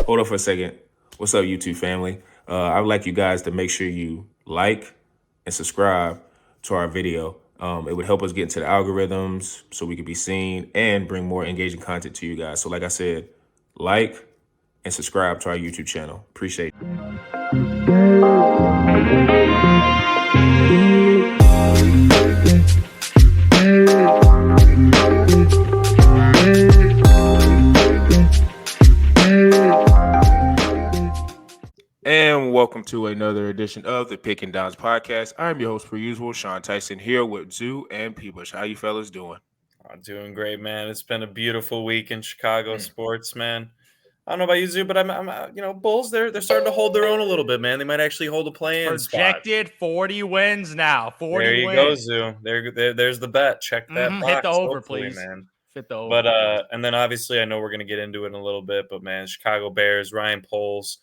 Hold on for a second. What's up, YouTube family? I would like you guys to make sure you like and subscribe to our video. It would help us get into the algorithms so we could be seen and bring more engaging content to you guys. So, like I said, like and subscribe to our YouTube channel. Appreciate it. And welcome to another edition of the Pick and Downs podcast. I'm your host, per usual, Sean Tyson, here with Zhu and Peebush. How you fellas doing? I'm doing great, man. It's been a beautiful week in Chicago sports, man. I don't know about you, Zoo, but I'm Bulls. They're starting to hold their own a little bit, man. They might actually hold a play-in spot. Projected 40 wins now. 40 there you wins. go, Zoo. There's the bet. Check that box. Hit the over, hopefully, please. man. Hit the over. But and then obviously I know we're gonna get into it in a little bit, but man, Chicago Bears, Ryan Poles,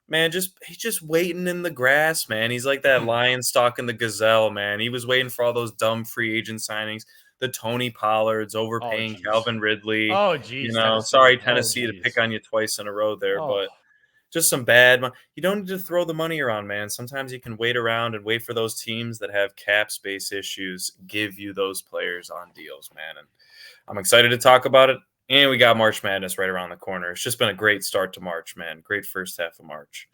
man, he's just waiting in the grass, man. He's like that lion stalking the gazelle, man. He was waiting for all those dumb free agent signings. The Tony Pollards overpaying Calvin Ridley. Oh, geez. Sorry, Tennessee, to pick on you twice in a row there, but just some bad money. You don't need to throw the money around, man. Sometimes you can wait around and wait for those teams that have cap space issues give you those players on deals, man. And I'm excited to talk about it. And we got March Madness right around the corner. It's just been a great start to March, man. Great first half of March.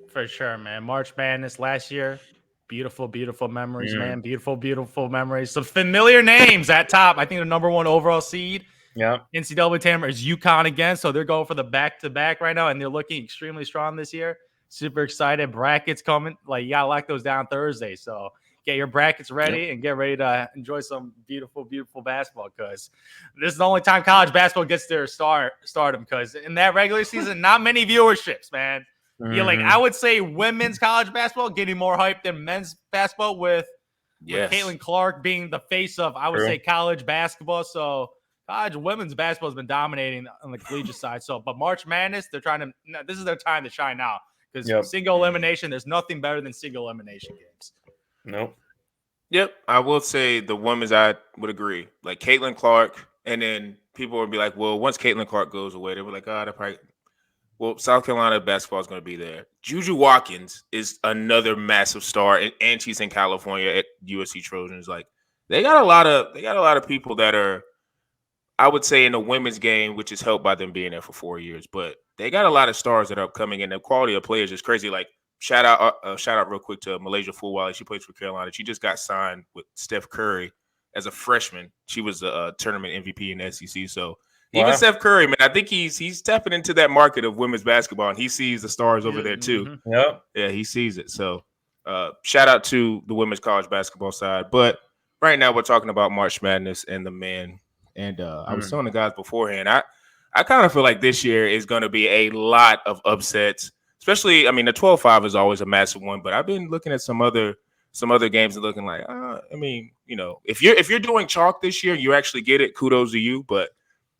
For sure, man. March Madness last year. Beautiful, beautiful memories, man. Beautiful, beautiful memories. Some familiar names at top. I think the number one overall seed. Yeah. NCAA tournament is UConn again. So they're going for the back-to-back right now, and they're looking extremely strong this year. Super excited. Brackets coming. Like, you got to lock those down Thursday. So get your brackets ready and get ready to enjoy some beautiful, beautiful basketball, because this is the only time college basketball gets their stardom, because in that regular season, not many viewerships, man. Yeah, like I would say women's college basketball getting more hype than men's basketball with Caitlin Clark being the face of, I would say, college basketball. So college women's basketball has been dominating on the collegiate side. So, but March Madness, this is their time to shine now, because single elimination, there's nothing better than single elimination games. Nope. Yep, I will say the women's, I would agree. Like Caitlin Clark, and then people would be like, well, once Caitlin Clark goes away, they were like, they're probably – well, South Carolina basketball is going to be there. Juju Watkins is another massive star, and she's in California at USC Trojans. Like, they got a lot of people that are, I would say, in the women's game, which is helped by them being there for 4 years. But they got a lot of stars that are upcoming, and the quality of players is crazy. Like, shout out real quick to Malaysia Fulwale. She plays for Carolina. She just got signed with Steph Curry as a freshman. She was a tournament MVP in the SEC. So. Even Steph Curry, man, I think he's tapping into that market of women's basketball, and he sees the stars over there too. Yeah, he sees it. So, shout out to the women's college basketball side. But right now, we're talking about March Madness and the men. And I was telling the guys beforehand, I kind of feel like this year is going to be a lot of upsets. Especially, I mean, the 12-5 is always a massive one, but I've been looking at some other games and looking like, if you're doing chalk this year, you actually get it. Kudos to you, but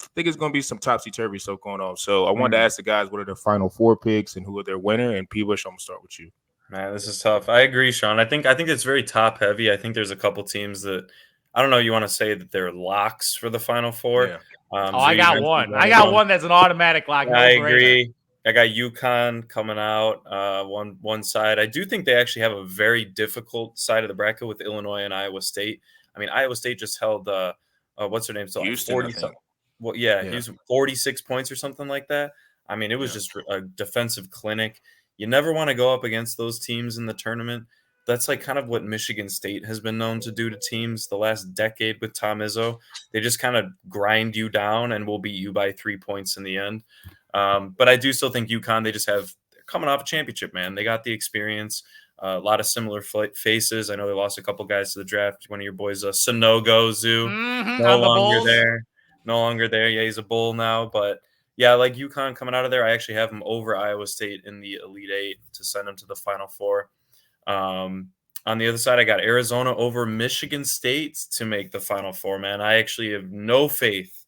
I think it's going to be some topsy-turvy stuff going on. So I wanted to ask the guys what are their final four picks and who are their winner. And Peebush, I'm going to start with you. Man, this is tough. I agree, Sean. I think it's very top-heavy. I think there's a couple teams that I don't know. You want to say that they're locks for the final four? Yeah. I got one. I got one that's an automatic lock. I agree. I got UConn coming out one side. I do think they actually have a very difficult side of the bracket with Illinois and Iowa State. I mean, Iowa State just held what's her name? So Houston, 40. Well, yeah, he was 46 points or something like that. I mean, it was just a defensive clinic. You never want to go up against those teams in the tournament. That's like kind of what Michigan State has been known to do to teams the last decade with Tom Izzo. They just kind of grind you down and will beat you by 3 points in the end. But I do still think UConn, they're coming off a championship, man. They got the experience. A lot of similar faces. I know they lost a couple guys to the draft. One of your boys, Sonogo Zoo, no longer there. No longer there. Yeah, he's a Bull now. But, yeah, like UConn coming out of there, I actually have him over Iowa State in the Elite Eight to send him to the Final Four. On the other side, I got Arizona over Michigan State to make the Final Four, man. I actually have no faith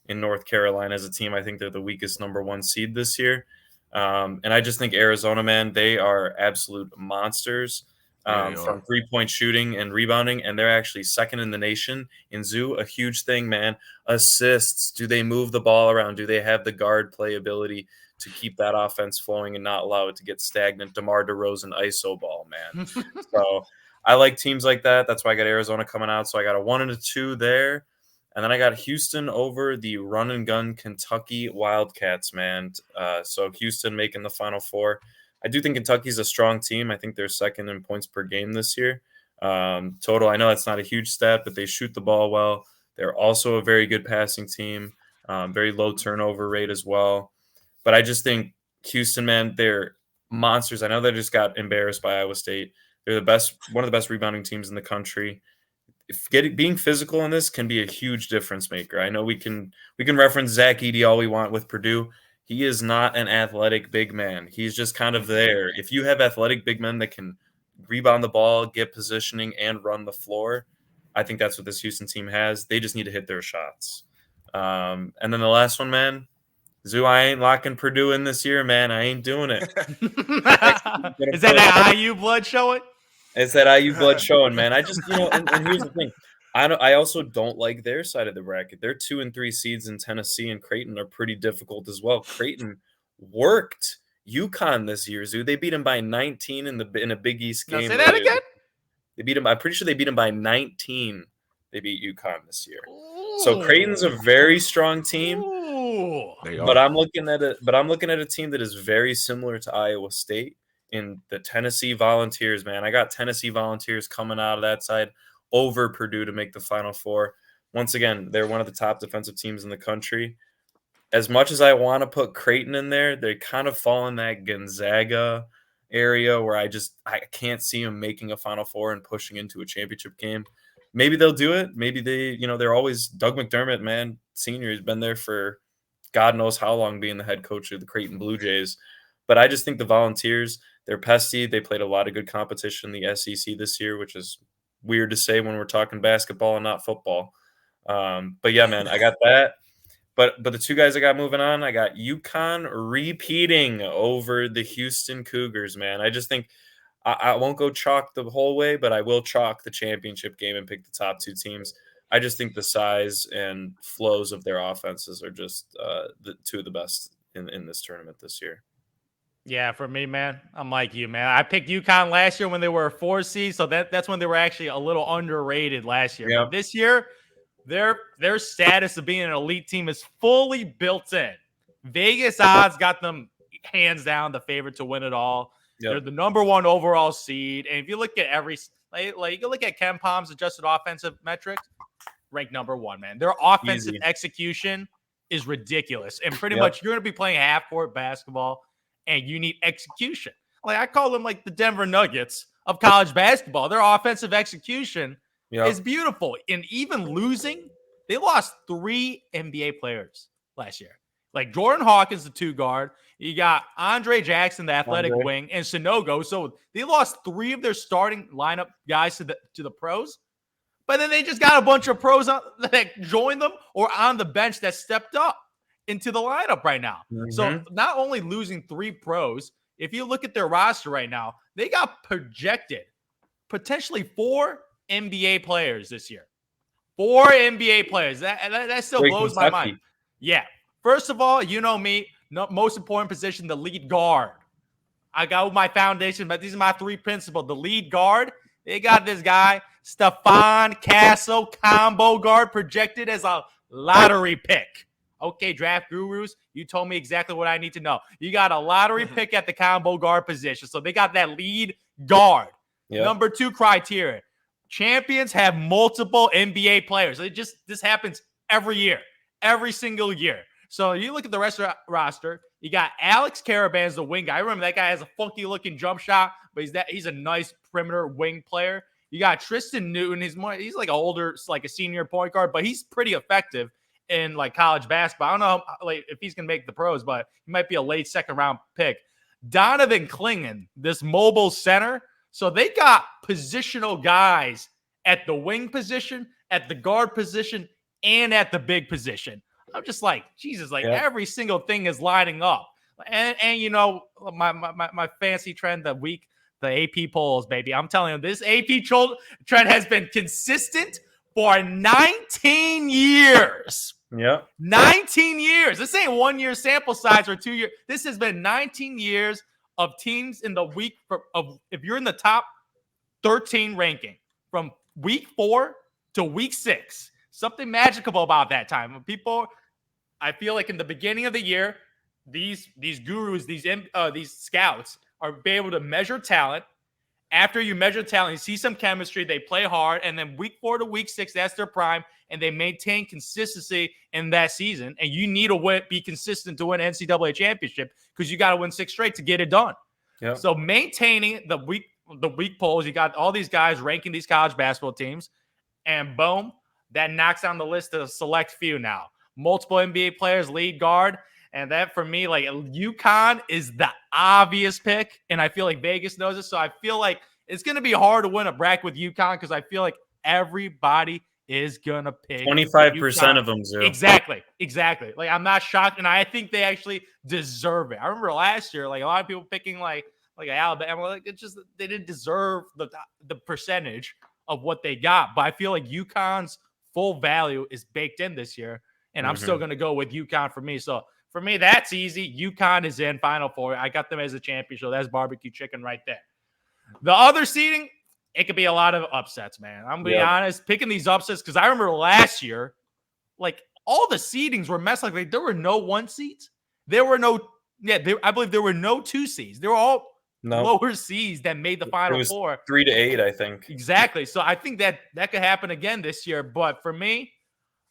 in North Carolina as a team. I think they're the weakest number one seed this year. And I just think Arizona, man, they are absolute monsters. From three-point shooting and rebounding, and they're actually second in the nation in Zoo. A huge thing, man. Assists. Do they move the ball around? Do they have the guard play ability to keep that offense flowing and not allow it to get stagnant. DeMar DeRozan ISO ball, man. So I like teams like that. That's why I got Arizona coming out. So I got a 1 and a 2 there. And then I got Houston over the run and gun Kentucky Wildcats, man. So Houston making the Final Four. I do think Kentucky's a strong team. I think they're second in points per game this year. Total, I know that's not a huge stat, but they shoot the ball well. They're also a very good passing team, very low turnover rate as well. But I just think Houston, man, they're monsters. I know they just got embarrassed by Iowa State. They're one of the best rebounding teams in the country. Being physical in this can be a huge difference maker. I know we can reference Zach Edey all we want with Purdue. He is not an athletic big man. He's just kind of there. If you have athletic big men that can rebound the ball, get positioning, and run the floor, I think that's what this Houston team has. They just need to hit their shots. And then the last one, man, Zoo, I ain't locking Purdue in this year, man. I ain't doing it. Is that IU blood showing? It's that IU blood showing, man. I just, and here's the thing. I also don't like their side of the bracket. Their 2 and 3 seeds in Tennessee and Creighton are pretty difficult as well. Creighton worked UConn this year, Zoo. They beat them by 19 in a Big East game. Now say that again? They beat them. I'm pretty sure they beat them by 19. They beat UConn this year. So Creighton's a very strong team. But I'm looking at a team that is very similar to Iowa State in the Tennessee Volunteers, man. I got Tennessee Volunteers coming out of that side over Purdue to make the Final Four. Once again, they're one of the top defensive teams in the country. As much as I want to put Creighton in there, they kind of fall in that Gonzaga area where I can't see them making a Final Four and pushing into a championship game. Maybe they'll do it. Maybe they're always Doug McDermott, man, senior. He's been there for God knows how long being the head coach of the Creighton Blue Jays. But I just think the Volunteers, they're pesty. They played a lot of good competition in the SEC this year, which is weird to say when we're talking basketball and not football. But yeah, man, I got that. But the two guys I got moving on, I got UConn repeating over the Houston Cougars, man. I just think I won't go chalk the whole way, but I will chalk the championship game and pick the top 2 teams. I just think the size and flows of their offenses are just the 2 of the best in this tournament this year. Yeah, for me, man, I'm like you, man. I picked UConn last year when they were a 4 seed, so that's when they were actually a little underrated last year. Yep. But this year, their status of being an elite team is fully built in. Vegas odds got them hands down the favorite to win it all. Yep. They're the number 1 overall seed, and if you look at you look at Ken Palm's adjusted offensive metrics, ranked number 1, man. Their offensive execution is ridiculous, and pretty much you're going to be playing half-court basketball, and you need execution. Like I call them like the Denver Nuggets of college basketball. Their offensive execution is beautiful. And even losing, they lost 3 NBA players last year. Like Jordan Hawkins, the 2 guard. You got Andre Jackson, the athletic wing, and Sonogo. So they lost 3 of their starting lineup guys to the pros. But then they just got a bunch of pros that joined them or on the bench that stepped up into the lineup right now. Mm-hmm. So not only losing 3 pros, if you look at their roster right now, they got projected potentially 4 NBA players this year. 4 NBA players. That still blows my mind. Yeah. First of all, you know me, most important position, the lead guard. I got my foundation, but these are my 3 principles. The lead guard, they got this guy, Stephon Castle, combo guard, projected as a lottery pick. Okay, draft gurus, you told me exactly what I need to know. You got a lottery pick at the combo guard position. So they got that lead guard. Yep. Number 2 criteria. Champions have multiple NBA players. This happens every year, every single year. So you look at the rest of the roster, you got Alex Caravan's the wing guy. I remember that guy has a funky looking jump shot, but he's a nice perimeter wing player. You got Tristan Newton. He's like older, like a senior point guard, but he's pretty effective in like college basketball. I don't know if he's gonna make the pros, but he might be a late 2nd round pick. Donovan Clingan, this mobile center. So they got positional guys at the wing position, at the guard position, and at the big position. I'm just like, Jesus, every single thing is lining up. And my fancy trend the week, the AP polls, baby. I'm telling you, this AP trend has been consistent for 19 years. Yeah. 19 years. This ain't 1 year sample size or 2 years. This has been 19 years of teams in the week of if you're in the top 13 ranking from week 4 to week 6. Something magical about that time. People, I feel like in the beginning of the year, these gurus, these scouts are be able to measure talent. After you measure talent, you see some chemistry, they play hard, and then week 4 to week 6, that's their prime, and they maintain consistency in that season. And you need to be consistent to win NCAA championship because you got to win 6 straight to get it done. Yep. So maintaining the week polls, you got all these guys ranking these college basketball teams, and boom, that knocks down the list of a select few now. Multiple NBA players, lead guard. And that for me, like UConn is the obvious pick. And I feel like Vegas knows it. So I feel like it's going to be hard to win a bracket with UConn because I feel like everybody is going to pick 25% of them, Zero. Exactly. Like I'm not shocked. And I think they actually deserve it. I remember last year, like a lot of people picking like Alabama, like it's just they didn't deserve the percentage of what they got. But I feel like UConn's full value is baked in this year. And I'm still going to go with UConn for me. So for me, that's easy. UConn is in Final Four. I got them as a champion, so that's barbecue chicken right there. The other seeding, it could be a lot of upsets, man. I'm going to be honest, picking these upsets because I remember last year, like all the seedings were messed. Like there were no 1 seeds. There were no, I believe there were no 2 seeds. They were all lower seeds that made the Final Four. 3 to 8, I think. Exactly. So I think that could happen again this year. But for me,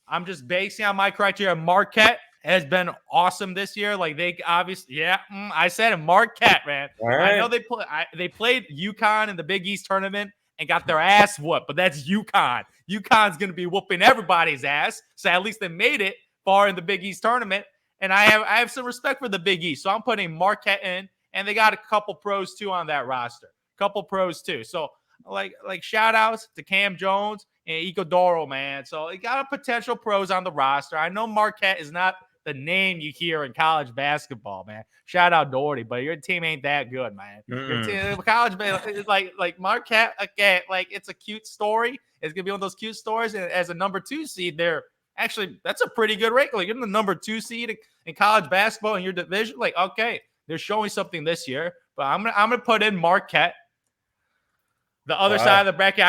I'm just basing on my criteria. Marquette has been awesome this year. Like they obviously, I said it, Marquette, man. Right. I know they played UConn in the Big East tournament and got their ass whooped, but that's UConn. UConn's going to be whooping everybody's ass. So at least they made it far in the Big East tournament. And I have some respect for the Big East. So I'm putting Marquette in, and they got a couple pros too on that roster. So like shout outs to Cam Jones and Icodoro, man. So they got a potential pros on the roster. I know Marquette is not the name you hear in college basketball, man. Shout out Doherty, but your team ain't that good, man. Your team, college is like Marquette, again, like it's a cute story. It's gonna be one of those cute stories. And as a number 2 seed, that's a pretty good rank. Like you're the number 2 seed in college basketball in your division. Like, okay, they're showing something this year. But I'm gonna put in Marquette. The other side of the bracket,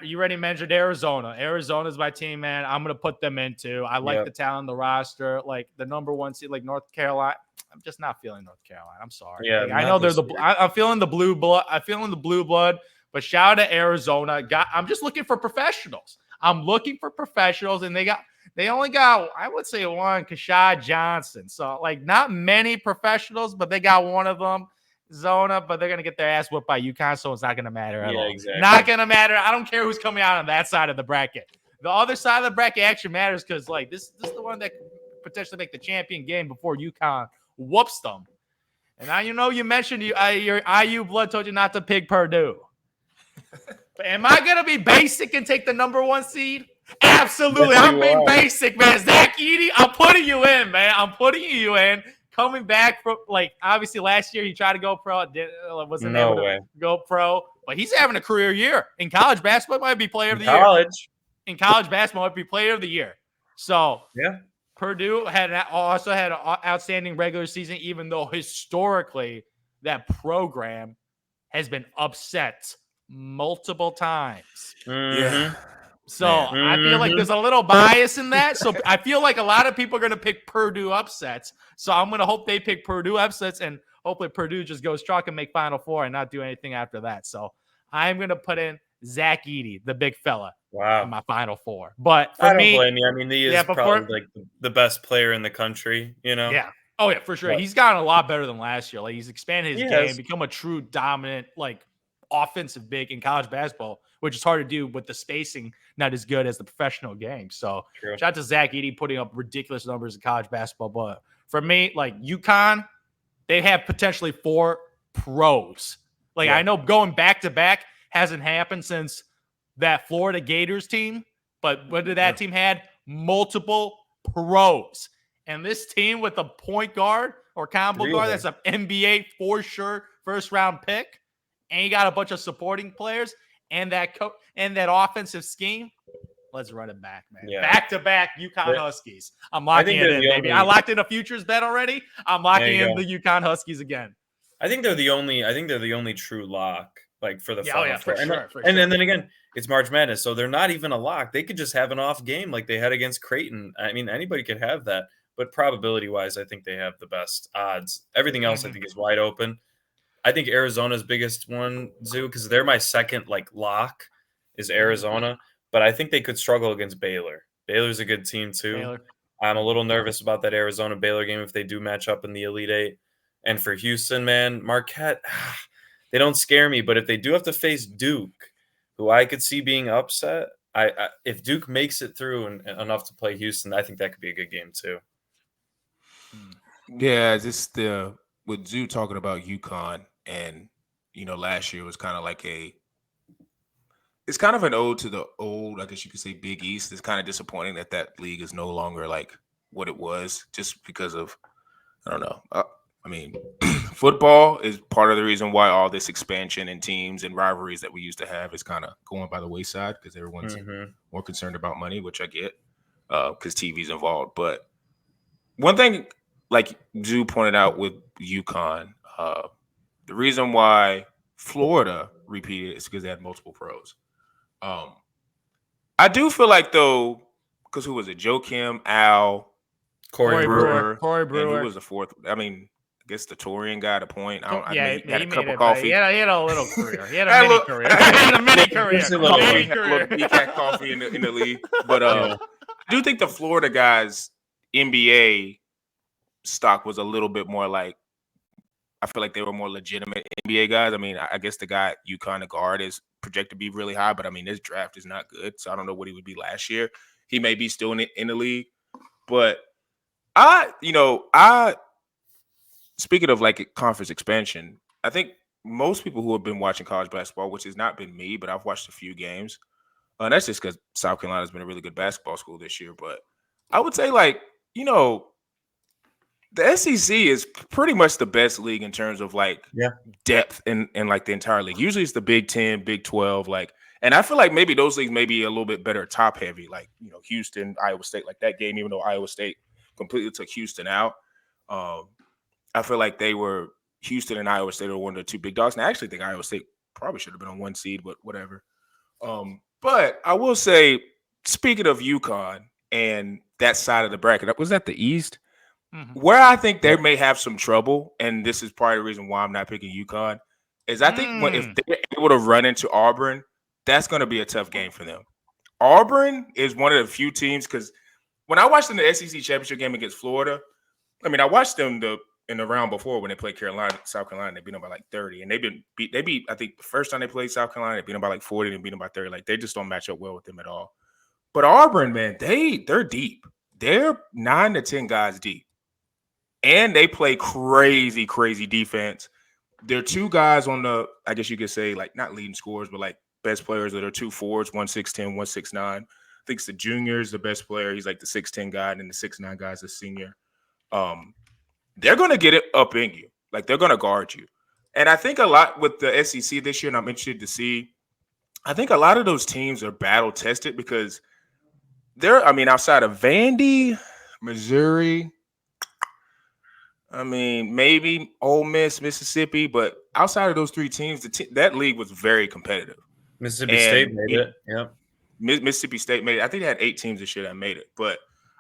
you already mentioned Arizona. Arizona's my team, man. I'm going to put them in too. I like the talent on the roster. Like the number 1 seed, like North Carolina. I'm just not feeling North Carolina. I'm sorry. Yeah, like, I know I'm feeling the blue blood. But shout out to Arizona. I'm just looking for professionals. I'm looking for professionals, and they only got, I would say, one, Kashad Johnson. So like not many professionals, but they got one of them. Zona, but they're going to get their ass whooped by UConn, so it's not going to matter at all. Exactly. Not going to matter. I don't care who's coming out on that side of the bracket. The other side of the bracket actually matters because, like, this is the one that could potentially make the champion game before UConn whoops them. And now you mentioned your IU blood told you not to pick Purdue. But am I going to be basic and take the number 1 seed? Absolutely. Yes, I'm being basic, man. Zach Edey, I'm putting you in, man. I'm putting you in. Coming back from, like, obviously last year he tried to go pro, wasn't able to go pro, but he's having a career year. In college basketball, might be player of the year. In college basketball, might be player of the year. So, Purdue also had an outstanding regular season, even though historically that program has been upset multiple times. Mm-hmm. So I feel like there's a little bias in that. So I feel like a lot of people are going to pick Purdue upsets. So I'm going to hope they pick Purdue upsets, and hopefully Purdue just goes chalk and make Final Four and not do anything after that. So I'm going to put in Zach Edey, the big fella, in my Final Four. But for I don't me, blame you. I mean, he is probably like the best player in the country, you know? Yeah. Oh, yeah, for sure. He's gotten a lot better than last year. Like he's expanded his game, become a true dominant, like, offensive big in college basketball, which is hard to do with the spacing not as good as the professional game. So shout out to Zach Edey putting up ridiculous numbers in college basketball. But for me, like UConn, they have potentially 4 pros. Like I know going back to back hasn't happened since that Florida Gators team, but what did that team had? Multiple pros. And this team with a point guard or combo guard that's an NBA for sure first round pick, and you got a bunch of supporting players and that offensive scheme. Let's run it back, man. Yeah. Back-to-back UConn Huskies. I'm locking it in, baby. I locked in a futures bet already. I'm locking in the UConn Huskies again. I think they're the only true lock, like for the Final Four. And then again, it's March Madness, so they're not even a lock. They could just have an off game like they had against Creighton. I mean, anybody could have that, but probability-wise, I think they have the best odds. Everything else, I think, is wide open. I think Arizona's biggest one, Zoo, because they're my second lock is Arizona, but I think they could struggle against Baylor. Baylor's a good team too. I'm a little nervous about that Arizona-Baylor game if they do match up in the Elite Eight. And for Houston, man, Marquette, they don't scare me. But if they do have to face Duke, who I could see being upset, if Duke makes it through and enough to play Houston, I think that could be a good game too. Yeah, just with Zoo talking about UConn, and last year was kind of like it's kind of an ode to the old, I guess you could say, Big East. It's kind of disappointing that league is no longer like what it was, just because of, I don't know. I mean, football is part of the reason why all this expansion and teams and rivalries that we used to have is kind of going by the wayside, because everyone's more concerned about money, which I get, because TV's involved. But one thing, like Zoo pointed out with UConn, the reason why Florida repeated is because they had multiple pros. I do feel like, though, because who was it? Joe Kim, Al, Corey Brewer. And who was the fourth? I mean, I guess the Torian guy to point. He had a cup of coffee. He had a little career. He had a mini career. He had a mini career. A little decaf coffee in the league. But I do think the Florida guys' NBA stock was a little bit more like, I feel like they were more legitimate NBA guys. I mean, I guess the guy at UConn, the guard, is projected to be really high, but I mean, this draft is not good. So I don't know what he would be last year. He may be still in the league. But speaking of like conference expansion, I think most people who have been watching college basketball, which has not been me, but I've watched a few games. And that's just because South Carolina has been a really good basketball school this year. But I would say, the SEC is pretty much the best league in terms of depth in like the entire league. Usually it's the Big 10, Big 12, and I feel like maybe those leagues may be a little bit better top heavy, Houston, Iowa State, like that game, even though Iowa State completely took Houston out. I feel like Houston and Iowa State are one of the two big dogs. And I actually think Iowa State probably should have been on one seed, but whatever. But I will say, speaking of UConn and that side of the bracket, was that the East? Mm-hmm. Where I think they may have some trouble, and this is probably the reason why I'm not picking UConn, is I think if they're able to run into Auburn, that's going to be a tough game for them. Auburn is one of the few teams, because when I watched them in the SEC championship game against Florida, I mean, I watched them in the round before when they played South Carolina, they beat them by 30, and they beat I think the first time they played South Carolina, they beat them by 40, and beat them by 30. Like, they just don't match up well with them at all. But Auburn, man, they're deep. They're 9 to 10 guys deep. And they play crazy, crazy defense. There are two guys on the, I guess you could say, not leading scorers, but best players that are two forwards, 1'6'10", 1'6'9". I think it's the junior is the best player. He's like the 6'10" guy, and then the 6'9" guy is the senior. They're going to get it up in you. They're going to guard you. And I think a lot with the SEC this year, and I'm interested to see, I think a lot of those teams are battle-tested because outside of Vandy, Missouri, maybe Ole Miss, Mississippi, but outside of those three teams, that league was very competitive. Mississippi State made it. Yeah, Mississippi State made it. I think they had 8 teams this year that made it, but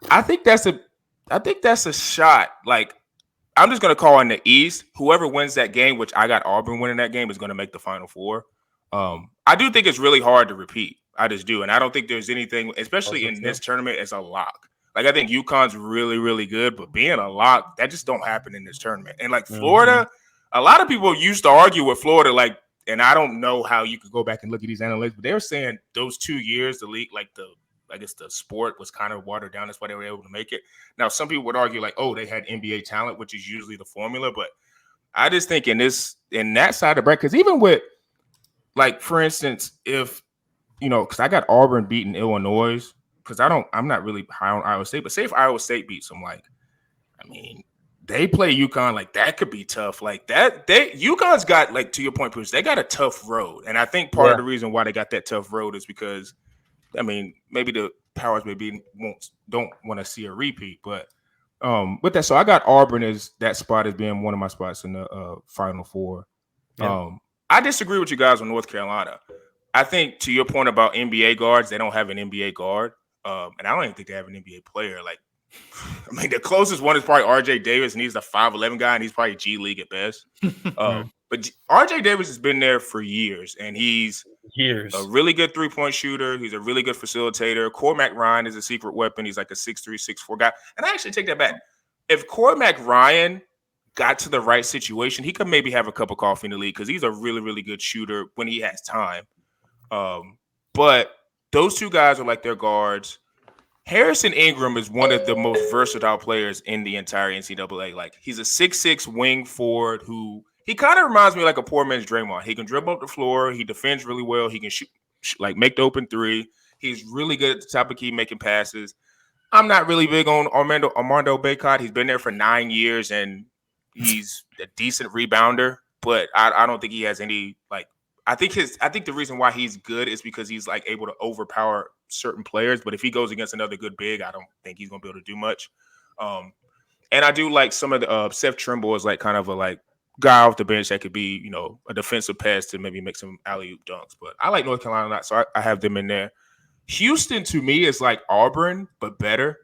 I think that's a shot. I'm just gonna call in the East. Whoever wins that game, which I got Auburn winning that game, is gonna make the Final Four. I do think it's really hard to repeat. I just do, and I don't think there's anything, especially in this tournament, as a lock. I think UConn's really, really good, but being a lock, that just don't happen in this tournament. And Florida, a lot of people used to argue with Florida, and I don't know how you could go back and look at these analytics, but they were saying those 2 years, the league, I guess the sport was kind of watered down. That's why they were able to make it. Now, some people would argue they had NBA talent, which is usually the formula. But I just think in that side of the bracket, because even with, for instance, if, because I got Auburn beating Illinois, because I'm not really high on Iowa State, but say if Iowa State beats them, they play UConn, that could be tough. UConn's got, to your point, Bruce, they got a tough road. And I think part of the reason why they got that tough road is because I mean, maybe the powers maybe don't want to see a repeat, but with that, so I got Auburn as that spot as being one of my spots in the Final Four. Yeah. I disagree with you guys on North Carolina. I think to your point about NBA guards, they don't have an NBA guard, and I don't even think they have an NBA player. Like, I mean, the closest one is probably RJ Davis, and he's the 5'11" guy, and he's probably G League at best. But RJ Davis has been there for years, and he's a really good three-point shooter. He's a really good facilitator. Cormac Ryan is a secret weapon. He's like a 6'3", 6'4" guy. And I actually take that back. If Cormac Ryan got to the right situation, he could maybe have a cup of coffee in the league because he's a really, really good shooter when he has time. But those two guys are like their guards. Harrison Ingram is one of the most versatile players in the entire NCAA. Like, he's a 6'6" wing forward who he kind of reminds me like a poor man's Draymond. He can dribble up the floor. He defends really well. He can shoot, like make the open three. He's really good at the top of key making passes. I'm not really big on Armando Bacot. He's been there for 9 years and he's a decent rebounder, but I don't think he has any like. I think the reason why he's good is because he's like able to overpower certain players. But if he goes against another good big, I don't think he's gonna be able to do much. And I do like some of the Seth Trimble is like kind of a like guy off the bench that could be, you know, a defensive pass to maybe make some alley-oop dunks. But I like North Carolina a lot, so I have them in there. Houston to me is like Auburn, but better.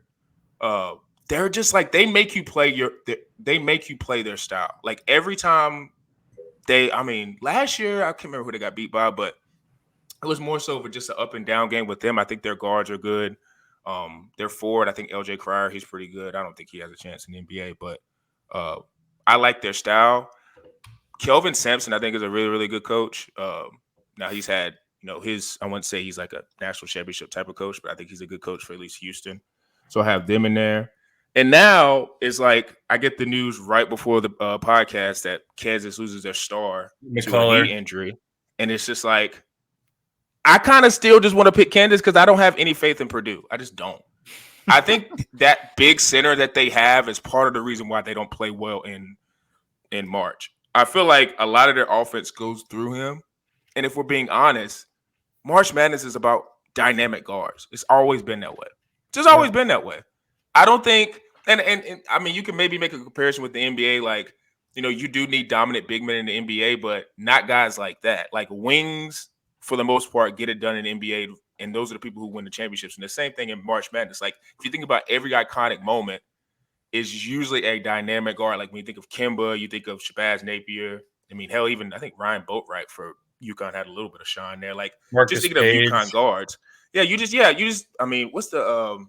They're just like they make you play their style. Like every time last year I can't remember who they got beat by, but it was more so for just an up and down game with them. I think their guards are good. Their forward, I think LJ Cryer, he's pretty good. I don't think he has a chance in the NBA, but I like their style. Kelvin Sampson, I think, is a really, really good coach. Now he's had, you know, I wouldn't say he's like a national championship type of coach, but I think he's a good coach for at least Houston. So I have them in there. And now it's like I get the news right before the podcast that Kansas loses their star to a knee injury. And it's just like, I kind of still just want to pick Kansas because I don't have any faith in Purdue. I just don't. I think that big center that they have is part of the reason why they don't play well in March. I feel like a lot of their offense goes through him. And if we're being honest, March Madness is about dynamic guards. It's always been that way. It's just always been that way. I don't think and I mean, you can maybe make a comparison with the NBA. Like, you know, you do need dominant big men in the NBA, but not guys like that. Like wings, for the most part, get it done in the NBA, and those are the people who win the championships. And the same thing in March Madness. Like, if you think about every iconic moment, is usually a dynamic guard. Like when you think of Kimba, you think of Shabazz Napier. I mean, hell, even I think Ryan Boatwright for UConn had a little bit of shine there. Like Marcus just thinking Page. of UConn guards. Yeah, you just I mean, what's the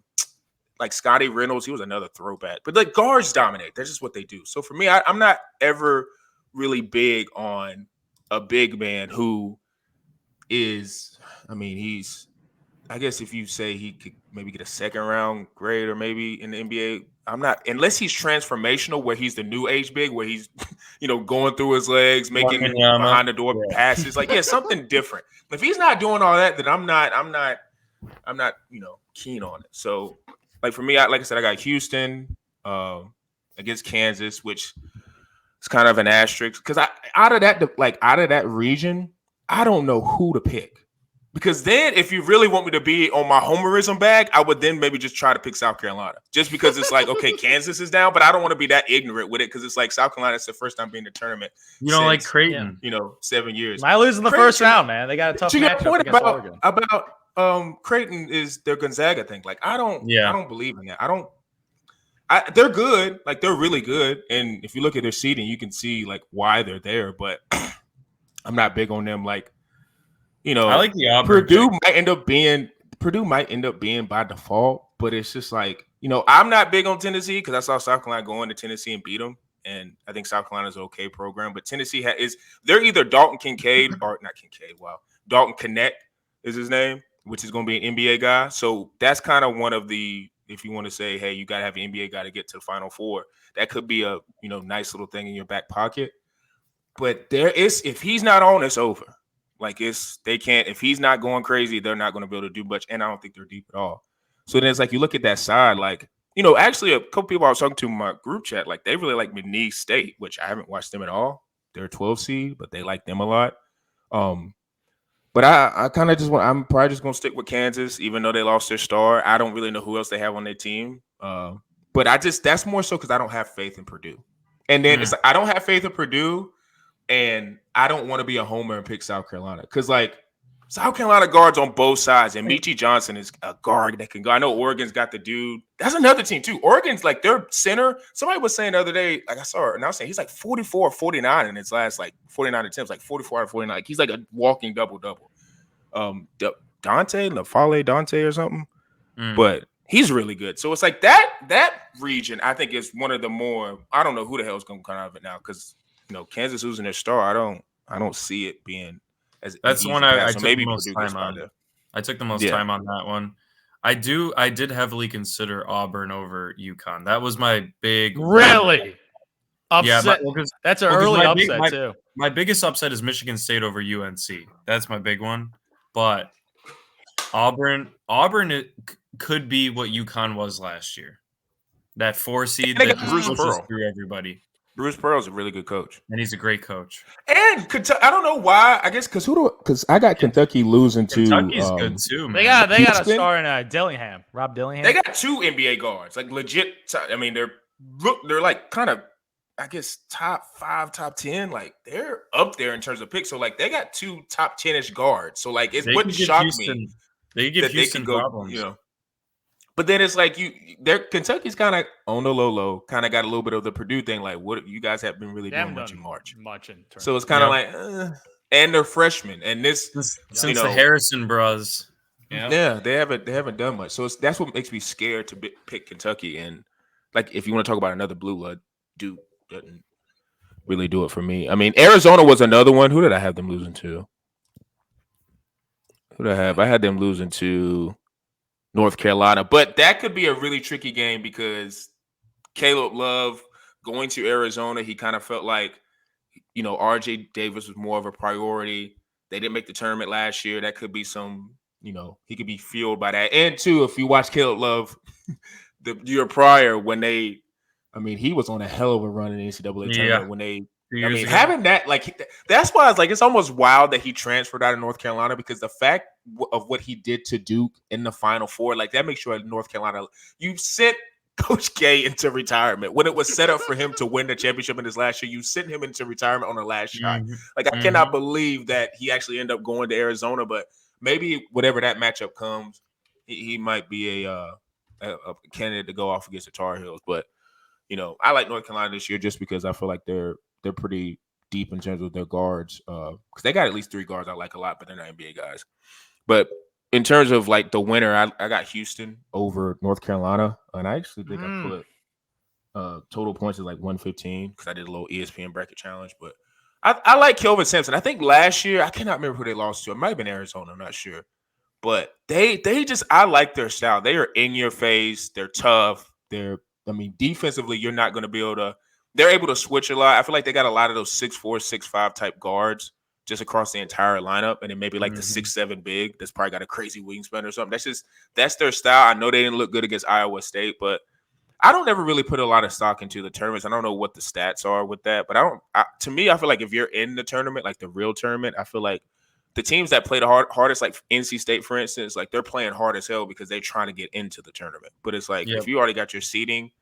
like Scotty Reynolds, he was another throwback. But like guards dominate. That's just what they do. So for me, I'm not ever really big on a big man who is, I mean, he's, I guess if you say he could maybe get a second round grade or maybe in the NBA, I'm not, unless he's transformational where he's the new age big, where he's, you know, going through his legs, making behind the door passes. Like, yeah, something different. If he's not doing all that, then I'm not, you know, keen on it. So like for me, like I said, I got Houston against Kansas, which is kind of an asterisk because out of that region, I don't know who to pick. Because then if you really want me to be on my homerism bag, I would then maybe just try to pick South Carolina. Just because it's like, okay, Kansas is down, but I don't want to be that ignorant with it because it's like South Carolina, it's the first time being in the tournament. You don't like Creighton. You know, 7 years. Might lose in the first round, man. They got a tough matchup against Oregon. About Creighton is their Gonzaga thing. Like, I don't believe in that. They're good. Like, they're really good. And if you look at their seeding, you can see, like, why they're there. But I'm not big on them, like, you know, I like the Auburn Purdue might end up being by default, but it's just like, you know, I'm not big on Tennessee because I saw South Carolina go into Tennessee and beat them, and I think South Carolina's an okay program, but Tennessee they're either Dalton Kincaid or not Kincaid. Wow, Dalton Connect is his name, which is going to be an NBA guy. So that's kind of one of the, if you want to say, hey, you got to have an NBA guy to get to the Final Four. That could be a, you know, nice little thing in your back pocket. But if he's not on, it's over. Like if he's not going crazy, they're not going to be able to do much. And I don't think they're deep at all. So then it's like, you look at that side, like, you know, actually a couple people I was talking to in my group chat, like they really like McNeese State, which I haven't watched them at all. They're a 12 seed, but they like them a lot. But I kind of just want. I'm probably just gonna stick with Kansas, even though they lost their star. I don't really know who else they have on their team. But that's more so because I don't have faith in Purdue. And then it's like, I don't have faith in Purdue, and I don't want to be a homer and pick South Carolina because like South Carolina guards on both sides, and Michi Johnson is a guard that can go. I know Oregon's got the dude. That's another team too. Oregon's like their center. Somebody was saying the other day, like I saw it, and I was saying he's like 44 or 49 in his last like 49 attempts, like 44 or 49. Like he's like a walking double-double. Dante or something. But he's really good. So it's like that region, I think, is one of the more. I don't know who the hell is going to come out of it now because Kansas losing their star. I don't see it being. That's the one I took the most time on. I took the most time on that one. I did heavily consider Auburn over UConn. That was my big upset. Yeah, that's an early upset too. My biggest upset is Michigan State over UNC. That's my big one. But Auburn could be what UConn was last year. That 4 seed that just through everybody. Bruce Pearl's a really good coach, and he's a great coach. And I don't know why. I guess because I got Kentucky losing to. Kentucky's good too, man. They got a star in Dillingham, Rob Dillingham. They got 2 NBA guards, like legit. I mean, they're like kind of, I guess, top 5, top 10. Like they're up there in terms of picks. So like they got 2 top 10-ish guards. So like it wouldn't shock me. They give Houston problems. But then it's like Kentucky's kind of on the low, kind of got a little bit of the Purdue thing. Like, what you guys have been really doing much in March. So it's kind of like, and they're freshmen, and since the Harrison bros, they haven't done much. So that's what makes me scared to pick Kentucky. And like, if you want to talk about another blue blood, Duke doesn't really do it for me. I mean, Arizona was another one. Who did I have them losing to? Who did I have? I had them losing to North Carolina, but that could be a really tricky game because Caleb Love going to Arizona, he kind of felt like, RJ Davis was more of a priority. They didn't make the tournament last year. That could be some, he could be fueled by that. And two, if you watch Caleb Love the year prior he was on a hell of a run in the NCAA tournament when having that, like, that's why I was like, it's almost wild that he transferred out of North Carolina because the fact of what he did to Duke in the Final Four, like, that makes sure at North Carolina, you sent Coach K into retirement when it was set up for him to win the championship in his last year. You sent him into retirement on the last shot. Like, I cannot believe that he actually ended up going to Arizona, but maybe whatever that matchup comes, he might be a candidate to go off against the Tar Heels. But, I like North Carolina this year just because I feel like they're pretty deep in terms of their guards because they got at least 3 guards I like a lot, but they're not NBA guys. But in terms of like the winner, I got Houston over North Carolina, and I actually think I put total points is like 115 because I did a little ESPN bracket challenge. But I like Kelvin Sampson. I think last year I cannot remember who they lost to. It might have been Arizona. I'm not sure, but they just I like their style. They are in your face. They're tough. Defensively, you're not going to be able to. They're able to switch a lot. I feel like they got a lot of those 6'4", 6'5" type guards just across the entire lineup. And then maybe like the 6'7" big that's probably got a crazy wingspan or something. That's their style. I know they didn't look good against Iowa State, but I don't ever really put a lot of stock into the tournaments. I don't know what the stats are with that, but to me, I feel like if you're in the tournament, like the real tournament, I feel like the teams that play the hardest, like NC State, for instance, like they're playing hard as hell because they're trying to get into the tournament. But it's like, if you already got your seeding,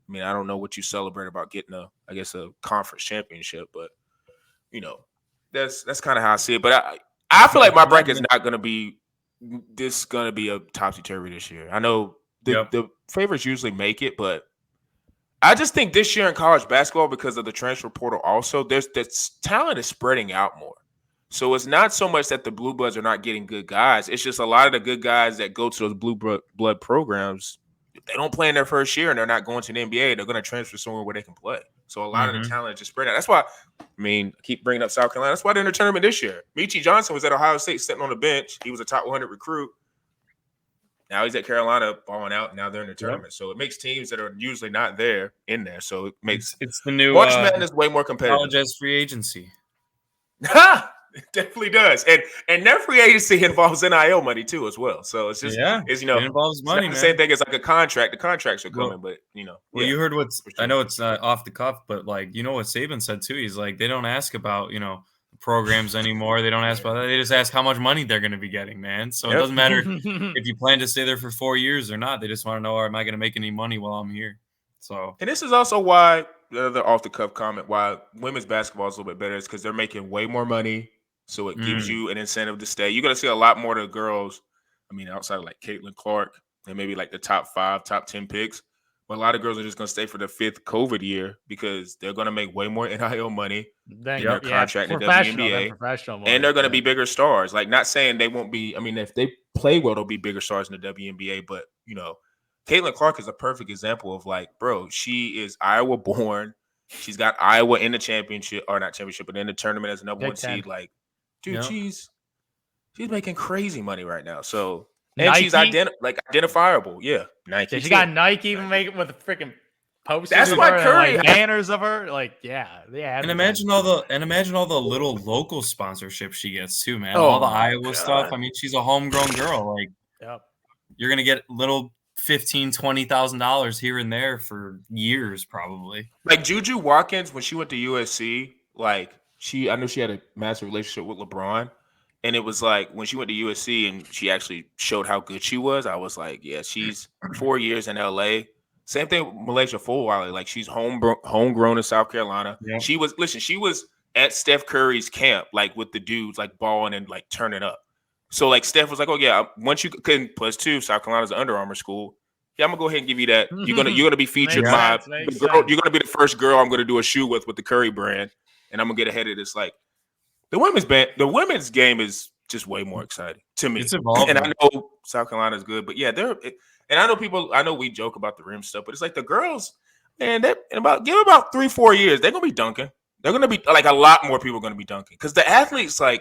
I mean, I don't know what you celebrate about getting a conference championship, but that's kind of how I see it. But I feel like my bracket's not going to be a topsy-turvy this year. I know the favorites usually make it, but I just think this year in college basketball, because of the transfer portal also, the talent is spreading out more. So it's not so much that the Blue Bloods are not getting good guys. It's just a lot of the good guys that go to those Blue Blood programs, they don't play in their first year and they're not going to the NBA, they're going to transfer somewhere where they can play. So a lot of the talent is just spread out. That's why, I keep bringing up South Carolina. That's why they're in the tournament this year. Michi Johnson was at Ohio State sitting on the bench. He was a top 100 recruit. Now he's at Carolina balling out. Now they're in the tournament. So it makes teams that are usually not there in there. So it makes it's the new March Madness way more competitive. College as free agency. It definitely does, and their free agency involves NIL money too as well. So it's just it involves money. The same thing as like a contract. The contracts are coming, but Well, you heard what's I know it's off the cuff, but like what Saban said too. He's like they don't ask about programs anymore. They don't ask about that. They just ask how much money they're going to be getting, man. So it doesn't matter if you plan to stay there for 4 years or not. They just want to know, am I going to make any money while I'm here? So, and this is also why the other off the cuff comment why women's basketball is a little bit better is because they're making way more money, so it gives you an incentive to stay. You're going to see a lot more of the girls. I mean, outside of like Caitlin Clark and maybe like the top 5, top 10 picks. But a lot of girls are just going to stay for the 5th COVID year because they're going to make way more NIL money in their contract in the WNBA. And they're going to be bigger stars. Like, not saying they won't be – I mean, if they play well, they'll be bigger stars in the WNBA. But, you know, Caitlin Clark is a perfect example of, like, bro, she is Iowa-born. She's got Iowa in the championship – or not championship, but in the tournament as a number 1 seed. Like, dude, she's making crazy money right now. So – and Nike? She's identifiable. Yeah, Nike. She got Nike even making with a freaking posters. That's why Curry banners of her. Like, yeah. And imagine all the little local sponsorships she gets too, man. All the Iowa stuff. I mean, she's a homegrown girl. Like, you're gonna get little $15,000-$20,000 here and there for years, probably. Like Juju Watkins, when she went to USC, like I knew she had a massive relationship with LeBron. And it was like when she went to USC and she actually showed how good she was, I was like, yeah, she's 4 years in LA. Same thing with Malaysia Fulwiley. Like, she's homegrown in South Carolina. Yeah. She was at Steph Curry's camp, like with the dudes, like balling and like turning up. So like Steph was like, oh yeah, once you can +2, South Carolina's an Under Armour school. Yeah, I'm gonna go ahead and give you that. You're gonna be featured by the girl. You're gonna be the first girl I'm gonna do a shoe with the Curry brand, and I'm gonna get ahead of this. Like, the women's game is just way more exciting to me. It's evolving. And I know South Carolina is good, but yeah, and I know we joke about the rim stuff, but it's like the girls, man, give about 3-4 years, they're gonna be dunking. They're gonna be like a lot more people are gonna be dunking because the athletes are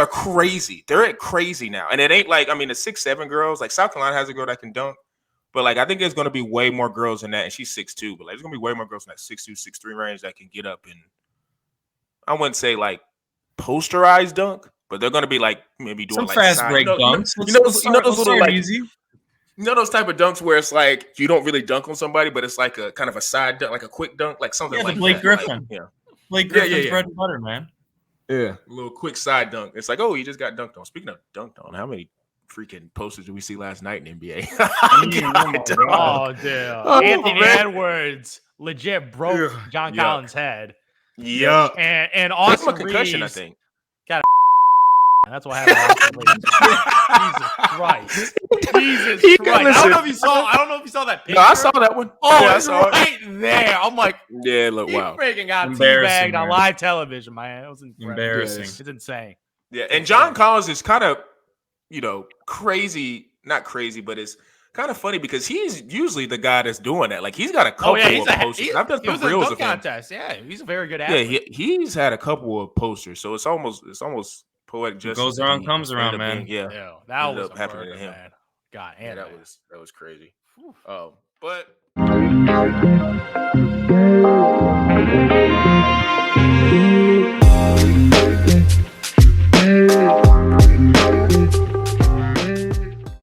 crazy. They're crazy now, and it ain't like, I mean, the 6'7" girls, like South Carolina has a girl that can dunk, but like I think there's gonna be way more girls than that, and she's 6'2", but like there's gonna be way more girls in that 6'2", 6'3" range that can get up and, I wouldn't say like posterized dunk, but they're gonna be like maybe doing some like fast break dunks. You know those little like easy. You know those type of dunks where it's like you don't really dunk on somebody, but it's like a kind of a side dunk, like a quick dunk, like something like Blake that. Griffin. Like, Blake Griffin's bread and butter, man. Yeah, a little quick side dunk. It's like, oh, you just got dunked on. Speaking of dunked on, how many freaking posters did we see last night in NBA? Anthony Edwards legit broke John Collins' head. Yeah, and Austin Reeves, concussion, I think. Got that's what happened. Jesus Christ! I don't know if you saw that picture. No, I saw that one. Oh, yeah, it's right there. I'm like, yeah, look, wow. Freaking got teabagged on live television, man. It was embarrassing. It's insane. Yeah, and John Collins is kind of, crazy. Not crazy, but it's kind of funny because he's usually the guy that's doing that. Like, he's got a couple of posters. I've done some reels of him. Contest. Yeah, he's a very good athlete. Yeah, he's had a couple of posters, so it's almost poetic justice. Goes around, comes around, man. Yeah, that was happening to him. Man. God, that was crazy. But